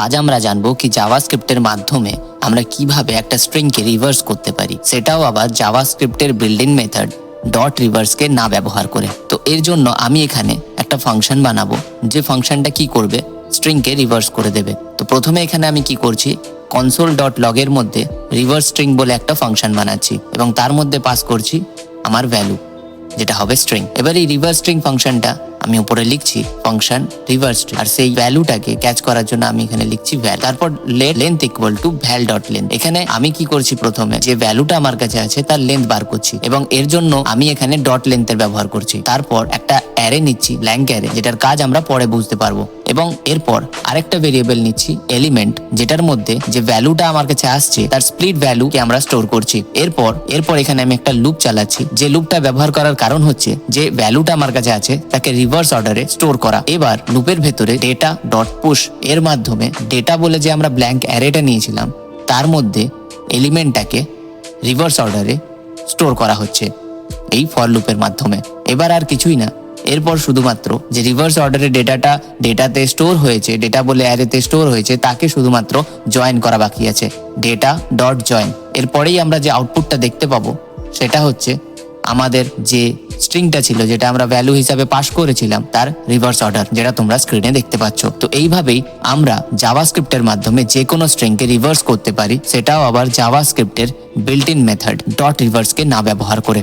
আজ আমরা জানবো কি জাভাস্ক্রিপ্টের মাধ্যমে আমরা কিভাবে একটা স্ট্রিংকে রিভার্স করতে পারি, সেটাও আবার জাভাস্ক্রিপ্টের বিল্ট ইন মেথড ডট রিভার্সকে না ব্যবহার করে। তো এর জন্য আমি এখানে একটা ফাংশন বানাবো, যে ফাংশনটা কি করবে, স্ট্রিংকে রিভার্স করে দেবে। তো প্রথমে এখানে আমি কি করছি, কনসোল ডট লগের মধ্যে রিভার্স স্ট্রিং বলে একটা ফাংশন বানাচ্ছি এবং তার মধ্যে পাস করছি আমার ভ্যালু, যেটা হবে স্ট্রিং। এবার এই রিভার্স স্ট্রিং ফাংশনটা আমি উপরে লিখছি ফাংশন রিভার্স স্ট্রিং, আর সেই ভ্যালুটাকে ক্যাচ করার জন্য আমি এখানে লিখছি ভ্যাল, তারপর length equal to val dot length. এখানে আমি কি করছি, প্রথমে যে ভ্যালুটা আমার কাছে আছে তার লেন্থ বার করছি এবং এর জন্য আমি এখানে ডট লেন্থের ব্যবহার করছি। তারপর একটা অ্যারে নিচ্ছি, ব্ল্যাঙ্ক অ্যারে, যেটার কাজ আমরা পরে বুঝতে পারবো। এবং এরপর আরেকটা ভেরিয়েবল নিচ্ছি এলিমেন্ট, যেটার মধ্যে যে ভ্যালুটা আমার কাছে আসছে তার স্প্লিট ভ্যালুকে আমরা স্টোর করছি। এরপর এখানে আমি একটা লুপ চালাচ্ছি, যে লুপটা ব্যবহার করার কারণ হচ্ছে যে ভ্যালুটা আমার কাছে আছে তাকে রিভার্স অর্ডারে স্টোর করা। এবার লুপের ভেতরে ডেটা ডট পুশ এর মাধ্যমে ডেটা বলে যে আমরা ব্ল্যাঙ্ক অ্যারেটা নিয়েছিলাম তার মধ্যে এলিমেন্টটাকে রিভার্স অর্ডারে স্টোর করা হচ্ছে এই ফর লুপের মাধ্যমে। এবার আর কিছুই না, এরপর শুধুমাত্র যে রিভার্স অর্ডারে ডেটাটা ডেটাতে স্টোর হয়েছে, ডেটা বলে অ্যারেতে স্টোর হয়েছে, তাকে শুধুমাত্র জয়েন করা বাকি আছে, ডেটা ডট জয়েন। এরপরেই আমরা যে আউটপুটটা দেখতে পাবো সেটা হচ্ছে আমাদের যে স্ট্রিংটা ছিল, যেটা আমরা ভ্যালু হিসাবে পাস করেছিলাম, তার রিভার্স অর্ডার, যেটা তোমরা স্ক্রিনে দেখতে পাচ্ছ। তো এইভাবেই আমরা জাভাস্ক্রিপ্টের মাধ্যমে যে কোনো স্ট্রিংকে রিভার্স করতে পারি, সেটাও আবার জাভাস্ক্রিপ্টের বিল্ট ইন মেথড ডট রিভার্সকে না ব্যবহার করে।